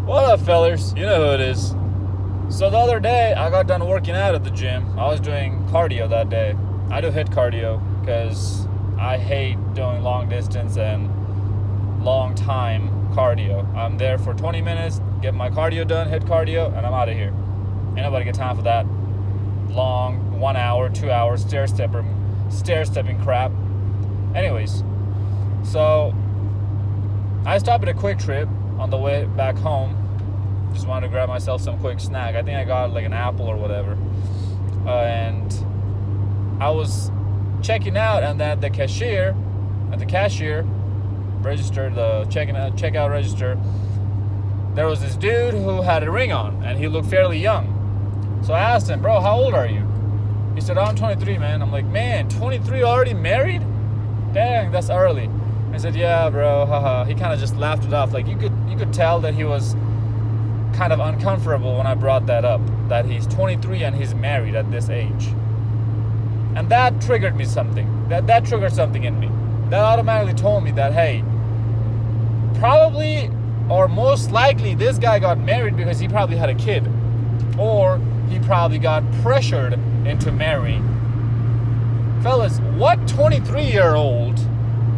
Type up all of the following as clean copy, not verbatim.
What up, fellers? You know who it is. So the other day, I got done working out at the gym. I was doing cardio that day. I do HIIT cardio because I hate doing long distance and long time cardio. I'm there for 20 minutes, get my cardio done, HIIT cardio, and I'm out of here. Ain't nobody got time for that long 1 hour, 2 hours stair stepping crap. Anyways, so I stopped at a Quick Trip on the way back home. Just wanted to grab myself some quick snack. I think I got like an apple or whatever. And I was checking out, and at the cashier register, the checkout register, there was this dude who had a ring on, and he looked fairly young. So I asked him, "Bro, how old are you?" He said, "Oh, I'm 23, man." I'm like, "Man, 23 already married? Dang, that's early." I said, "Yeah, bro, haha." He kind of just laughed it off. Like you could tell that he was kind of uncomfortable when I brought that up, that he's 23 and he's married at this age. And that triggered me something. That triggered something in me. That automatically told me that, hey, probably or most likely this guy got married because he probably had a kid, or he probably got pressured into marrying. Fellas, what 23-year-old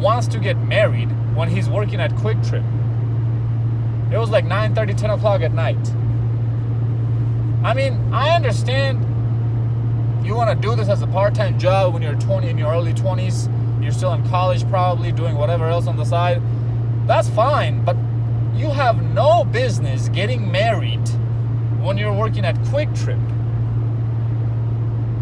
wants to get married when he's working at Quick Trip? It was like 9:30, 10 o'clock at night. I mean, I understand you want to do this as a part-time job when you're 20, in your early 20s. You're still in college probably, doing whatever else on the side. That's fine, but you have no business getting married when you're working at Quick Trip.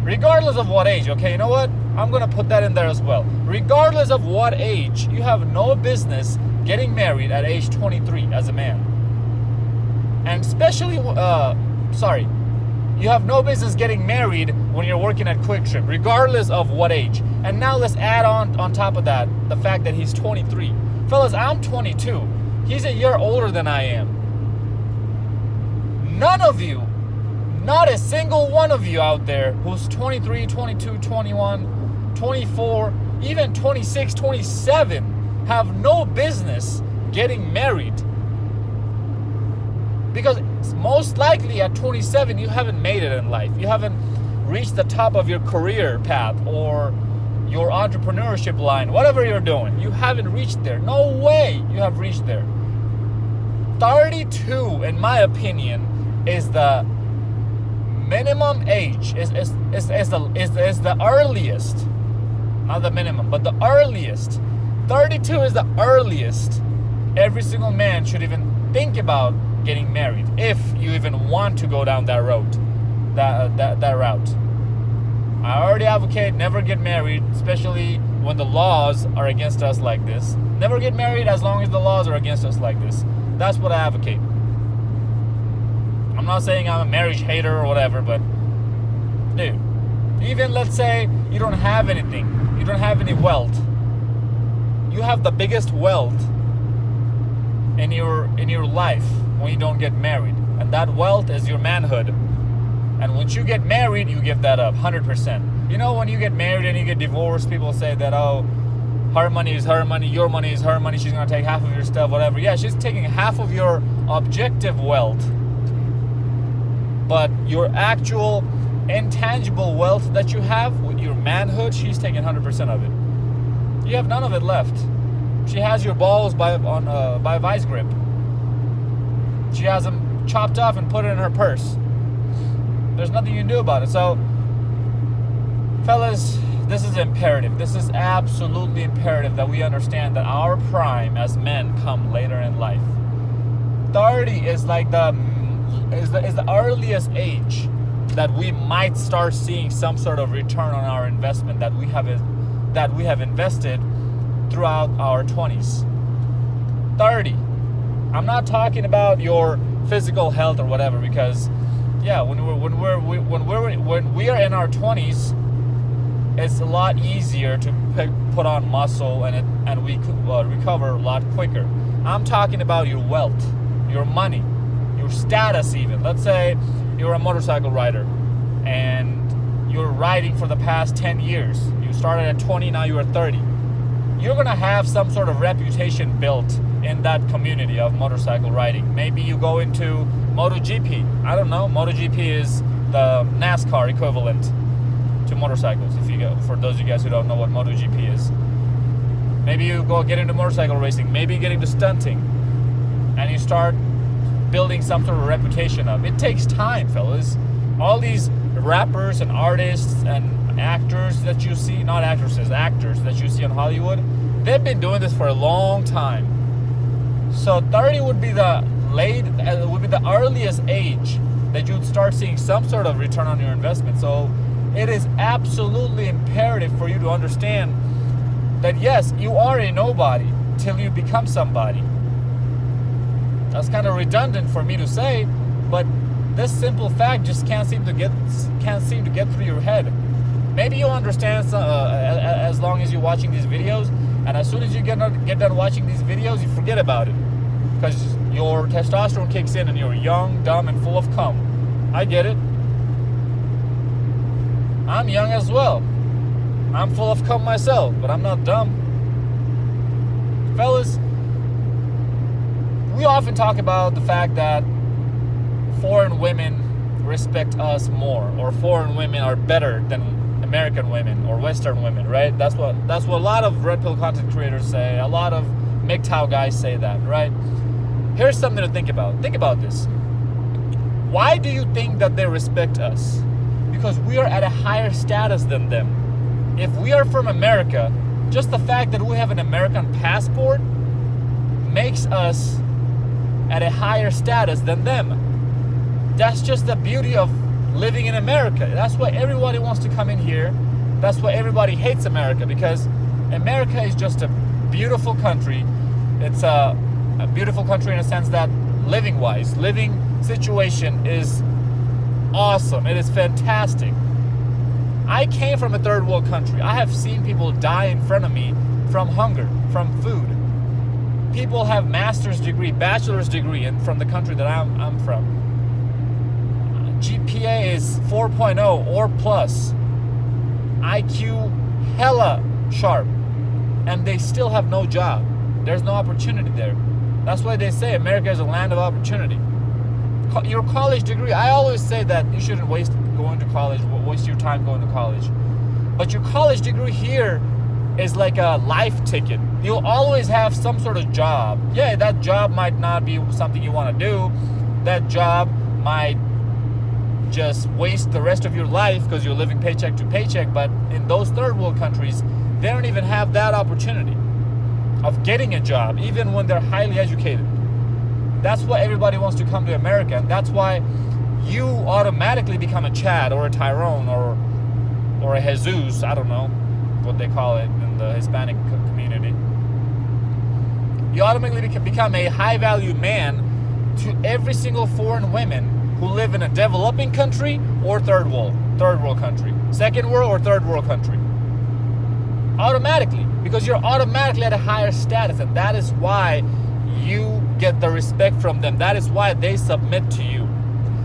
Regardless of what age, okay, you know what? I'm going to put that in there as well. Regardless of what age, you have no business getting married at age 23 as a man. And especially, you have no business getting married when you're working at Quick Trip, regardless of what age. And now let's add on top of that, the fact that he's 23. Fellas, I'm 22. He's a year older than I am. None of you, not a single one of you out there who's 23, 22, 21, 24, even 26, 27, have no business getting married. Because most likely at 27, you haven't made it in life. You haven't reached the top of your career path or your entrepreneurship line, whatever you're doing. You haven't reached there. No way you have reached there. 32, in my opinion, is the minimum age, is the earliest, not the minimum, but the earliest. 32 is the earliest every single man should even think about getting married, if you even want to go down that road, that route. I already advocate never get married, especially when the laws are against us like this. Never get married as long as the laws are against us like this. That's what I advocate. I'm not saying I'm a marriage hater or whatever, but dude, even let's say you don't have anything, you don't have any wealth. You have the biggest wealth in your life when you don't get married, and that wealth is your manhood. And once you get married, you give that up 100%. You know, when you get married and you get divorced, people say that, oh, her money is her money, your money is her money, she's gonna take half of your stuff, whatever. Yeah, she's taking half of your objective wealth, but your actual intangible wealth that you have with your manhood, she's taking 100% of it. You have none of it left. She has your balls by a vice grip. She has them chopped off and put it in her purse. There's nothing you can do about it. So, fellas, this is imperative. This is absolutely imperative that we understand that our prime as men come later in life. 30 is like the earliest age that we might start seeing some sort of return on our investment that we have invested throughout our 20s. 30. I'm not talking about your physical health or whatever, because yeah, when we are in our 20s, it's a lot easier to put on muscle and we recover a lot quicker. I'm talking about your wealth, your money, your status even. Let's say you're a motorcycle rider and you're riding for the past 10 years. You started at 20, now you are 30. You're going to have some sort of reputation built in that community of motorcycle riding. Maybe you go into MotoGP. I don't know. MotoGP is the NASCAR equivalent to motorcycles. If you go, for those of you guys who don't know what MotoGP is, maybe you go get into motorcycle racing. Maybe you get into stunting, and you start building some sort of reputation up. It takes time, fellas. All these rappers and artists and actors that you see, not actresses, actors that you see in Hollywood, they've been doing this for a long time. So 30 would be the earliest age that you'd start seeing some sort of return on your investment. So it is absolutely imperative for you to understand that yes, you are a nobody till you become somebody. That's kind of redundant for me to say, but this simple fact just can't seem to get through your head. Maybe you'll understand as long as you're watching these videos, and as soon as you get done watching these videos, you forget about it because your testosterone kicks in and you're young, dumb, and full of cum. I get it. I'm young as well. I'm full of cum myself, but I'm not dumb. Fellas, we often talk about the fact that foreign women respect us more, or foreign women are better than American women or Western women, right? That's what a lot of red pill content creators say. A lot of MGTOW guys say that, right? Here's something to think about. Think about this. Why do you think that they respect us? Because we are at a higher status than them. If we are from America, just the fact that we have an American passport makes us at a higher status than them. That's just the beauty of living in America. That's why everybody wants to come in here. That's why everybody hates America, because America is just a beautiful country. It's a beautiful country in a sense that living situation is awesome. It is fantastic. I came from a third world country. I have seen people die in front of me from hunger, from food. People have master's degree, bachelor's degree from the country that I'm from. GPA is 4.0 or plus. IQ hella sharp. And they still have no job. There's no opportunity there. That's why they say America is a land of opportunity. Your college degree, I always say that you shouldn't waste your time going to college. But your college degree here is like a life ticket. You'll always have some sort of job. Yeah, that job might not be something you want to do. That job might just waste the rest of your life because you're living paycheck to paycheck. But in those third world countries, they don't even have that opportunity of getting a job, even when they're highly educated. That's why everybody wants to come to America, and that's why you automatically become a Chad or a Tyrone or a Jesus. I don't know what they call it in the Hispanic community. You automatically become a high-value man to every single foreign women who live in a developing country or third world country, second world or third world country. Automatically, because you're automatically at a higher status, and that is why you get the respect from them. That is why they submit to you.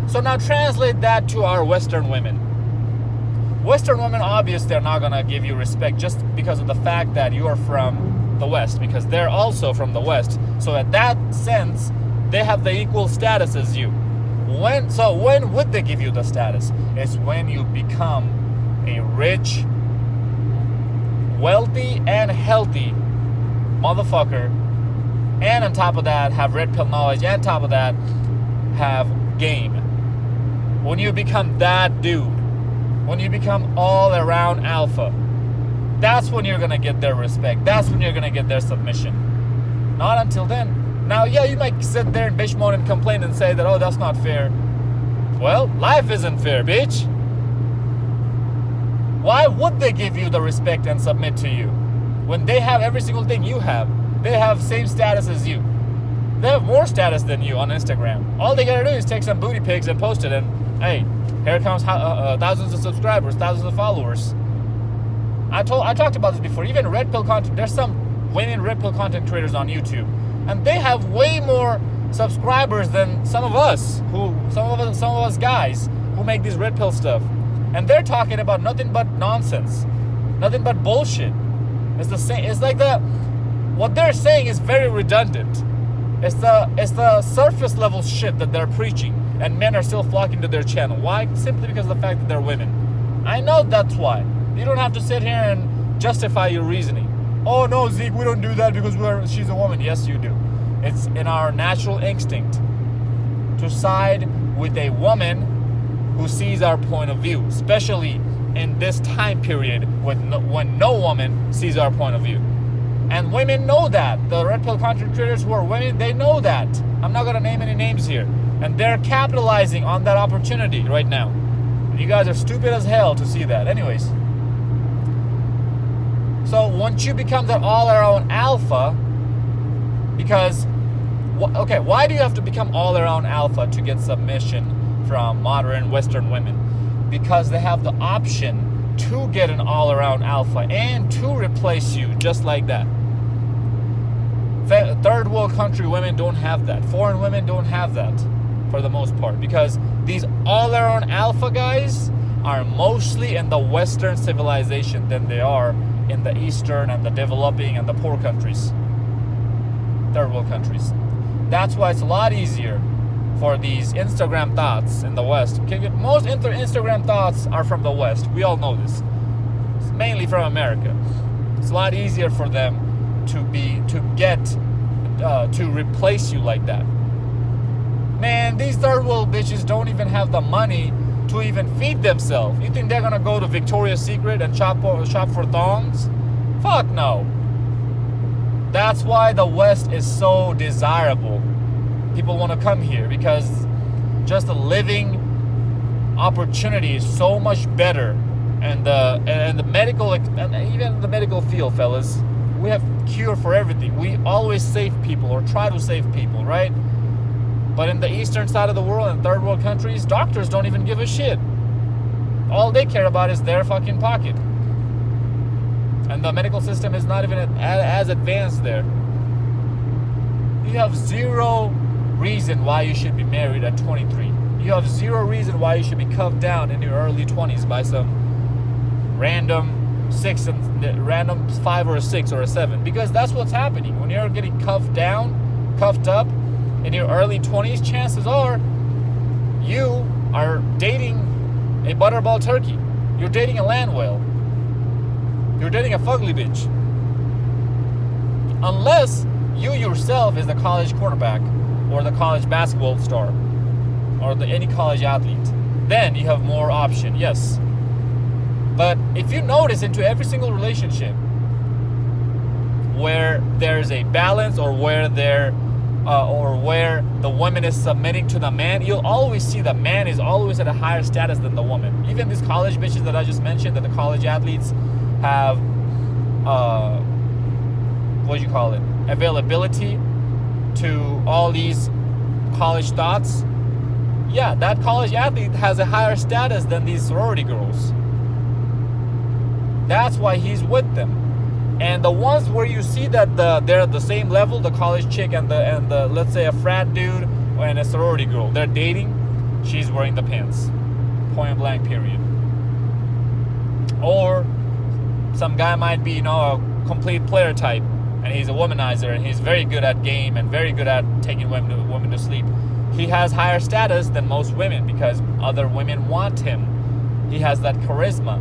So now translate that to our Western women. Western women, obviously, they're not going to give you respect just because of the fact that you are from the West, because they're also from the West. So at that sense, they have the equal status as you. When would they give you the status? It's when you become a rich, wealthy, and healthy motherfucker, and on top of that, have red pill knowledge, and on top of that, have game. When you become that dude, when you become all around alpha, that's when you're gonna get their respect. That's when you're gonna get their submission. Not until then. Now, yeah, you might sit there and bitch, moan, and complain and say that, oh, that's not fair. Well, life isn't fair, bitch. Why would they give you the respect and submit to you when they have every single thing you have? They have same status as you. They have more status than you on Instagram. All they gotta do is take some booty pics and post it, and hey, here comes thousands of subscribers, thousands of followers. I talked about this before. Even red pill content. There's some women red pill content creators on YouTube, and they have way more subscribers than some of us guys who make this red pill stuff, and they're talking about nothing but nonsense, nothing but bullshit. It's the same. It's like what they're saying is very redundant. It's the surface level shit that they're preaching, and men are still flocking to their channel. Why? Simply because of the fact that they're women. I know that's why. You don't have to sit here and justify your reasoning. Oh no, Zeke, we don't do that because she's a woman. Yes, you do. It's in our natural instinct to side with a woman who sees our point of view, especially in this time period when no woman sees our point of view. And women know that. The red pill content creators who are women, they know that. I'm not going to name any names here. And they're capitalizing on that opportunity right now. And you guys are stupid as hell to see that. Anyways. So once you become that all-around alpha, because, okay, why do you have to become all-around alpha to get submission from modern Western women? Because they have the option to get an all-around alpha and to replace you just like that. Third world country women don't have that. Foreign women don't have that for the most part, because these all-around alpha guys are mostly in the Western civilization than they are in the Eastern and the developing and the poor countries, third world countries. That's why it's a lot easier for these Instagram thoughts in the West. Most Instagram thoughts are from the West. We all know this. It's mainly from America. It's a lot easier for them to replace you like that. Man, these third world bitches don't even have the money to even feed themselves. You think they're gonna go to Victoria's Secret and shop for thongs? Fuck no. That's why the West is so desirable. People want to come here because just the living opportunity is so much better, and the medical, and even the medical field, fellas, we have cure for everything. We always save people or try to save people, right? But in the eastern side of the world, in third world countries, doctors don't even give a shit. All they care about is their fucking pocket. And the medical system is not even as advanced there. You have zero reason why you should be married at 23. You have zero reason why you should be cuffed down in your early 20s by some random 5 or a 6 or a 7. Because that's what's happening. When you're getting cuffed up in your early 20s, chances are you are dating a butterball turkey. You're dating a land whale. You're dating a fugly bitch. Unless you yourself is the college quarterback or the college basketball star or any college athlete. Then you have more option, yes. But if you notice into every single relationship where there's a balance or where the woman is submitting to the man, you'll always see the man is always at a higher status than the woman. Even these college bitches that I just mentioned, that the college athletes have availability to all these college thoughts. Yeah, that college athlete has a higher status than these sorority girls. That's why he's with them. And the ones where you see that they're at the same level, the college chick and the let's say a frat dude and a sorority girl, they're dating, she's wearing the pants. Point blank, period. Or some guy might be, a complete player type, and he's a womanizer, and he's very good at game and very good at taking women to sleep. He has higher status than most women because other women want him. He has that charisma.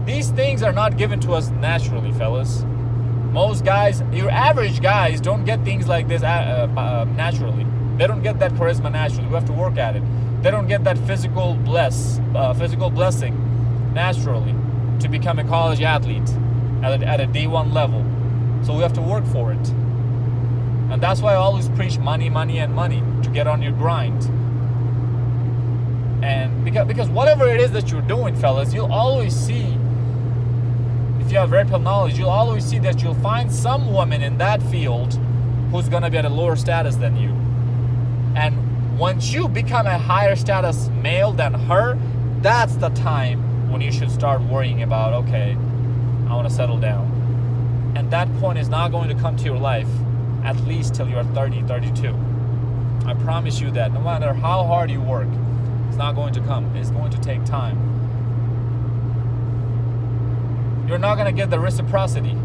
These things are not given to us naturally, fellas. Most guys, your average guys, don't get things like this naturally. They don't get that charisma naturally. We have to work at it. They don't get that physical blessing naturally to become a college athlete at a D1 level. So we have to work for it. And that's why I always preach money, money, and money to get on your grind. And because whatever it is that you're doing, fellas, you'll always see, if you have red pill knowledge, you'll always see that you'll find some woman in that field who's going to be at a lower status than you. And once you become a higher status male than her, that's the time when you should start worrying about, okay, I want to settle down. And that point is not going to come to your life at least till you're 30, 32. I promise you that. No matter how hard you work, it's not going to come. It's going to take time. You're not going to get the reciprocity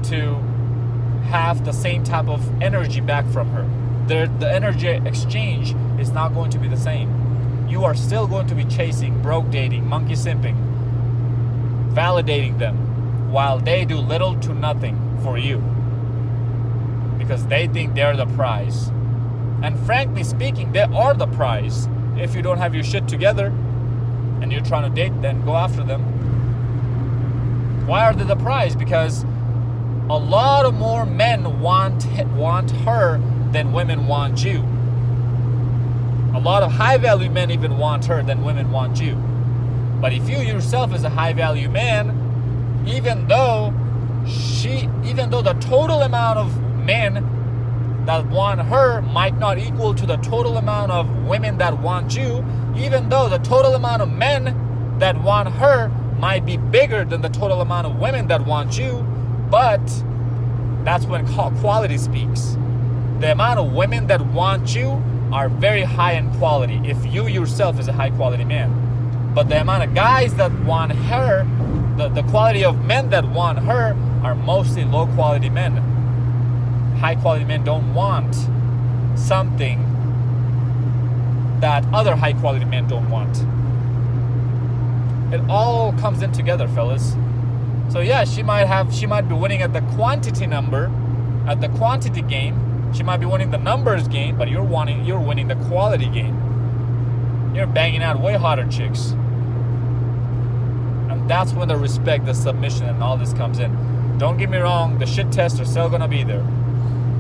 to have the same type of energy back from her. The energy exchange is not going to be the same. You are still going to be chasing, broke dating, monkey simping, validating them, while they do little to nothing for you because they think they're the prize. And frankly speaking, they are the prize. If you don't have your shit together and you're trying to date them, go after them. Why are they the prize? Because a lot of more men want her than women want you. A lot of high value men even want her than women want you. But if you yourself is a high value man, even though the total amount of men that want her might not equal to the total amount of women that want you, even though the total amount of men that want her might be bigger than the total amount of women that want you, but that's when quality speaks. The amount of women that want you are very high in quality if you yourself is a high quality man. But the amount of guys that want her, the quality of men that want her are mostly low quality men. High quality men don't want something that other high quality men don't want. It all comes in together, fellas. So yeah, she might be winning at the quantity number, at the quantity game. She might be winning the numbers game, but you're winning the quality game. You're banging out way hotter chicks. And that's when the respect, the submission, and all this comes in. Don't get me wrong, the shit tests are still gonna be there.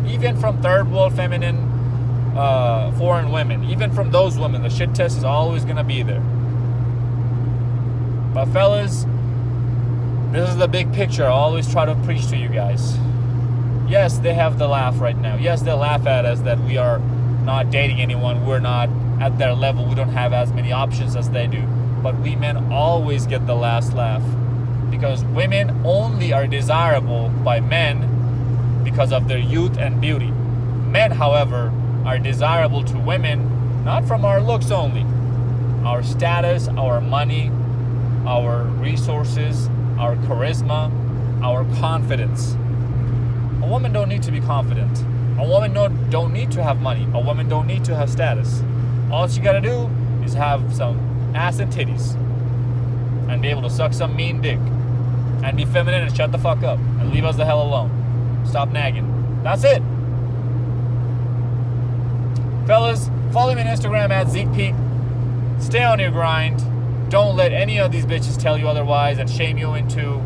Even from third world feminine, foreign women, even from those women, the shit test is always gonna be there. But fellas, this is the big picture I always try to preach to you guys. Yes, they have the laugh right now. Yes, they laugh at us that we are not dating anyone. We're not at their level. We don't have as many options as they do. But we men always get the last laugh. Because women only are desirable by men because of their youth and beauty. Men, however, are desirable to women not from our looks only. Our status, our money, our resources, our charisma, our confidence. A woman don't need to be confident. A woman don't need to have money. A woman don't need to have status. All she gotta do is have some ass and titties and be able to suck some mean dick and be feminine and shut the fuck up and leave us the hell alone. Stop nagging. That's it. Fellas, follow me on Instagram at Zeekpeak. Stay on your grind. Don't let any of these bitches tell you otherwise and shame you into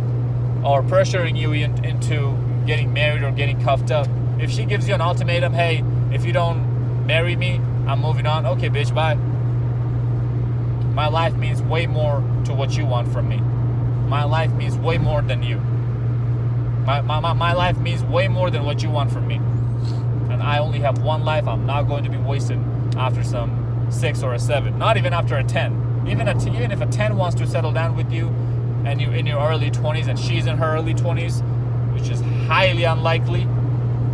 or pressuring you into getting married or getting cuffed up. If she gives you an ultimatum, hey, if you don't marry me, I'm moving on. Okay, bitch, bye. My life means way more to what you want from me. My life means way more than you. My life means way more than what you want from me. And I only have one life. I'm not going to be wasted after some 6 or a 7. Not even after a 10. Even if a 10 wants to settle down with you and you're in your early 20s and she's in her early 20s, which is highly unlikely,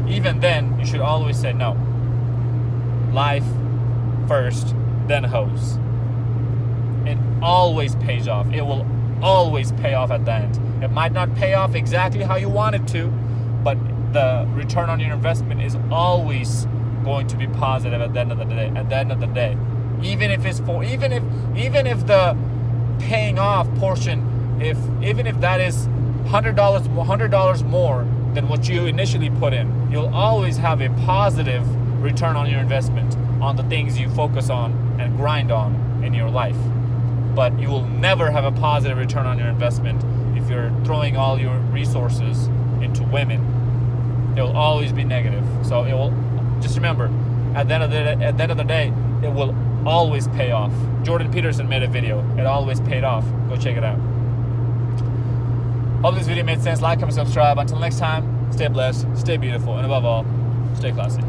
even then, you should always say no. Life first, then hoes. It always pays off. It will always pay off at the end. It might not pay off exactly how you want it to, but the return on your investment is always going to be positive at the end of the day. Even if the paying off portion, even if that is $100 more than what you initially put in, you'll always have a positive return on your investment on the things you focus on and grind on in your life. But you will never have a positive return on your investment if you're throwing all your resources into women. It will always be negative. So it will, just remember, at the end of the day, it will always pay off. Jordan Peterson made a video. It always paid off. Go check it out. Hope this video made sense. Like, comment, subscribe. Until next time, stay blessed, stay beautiful, and above all, stay classy.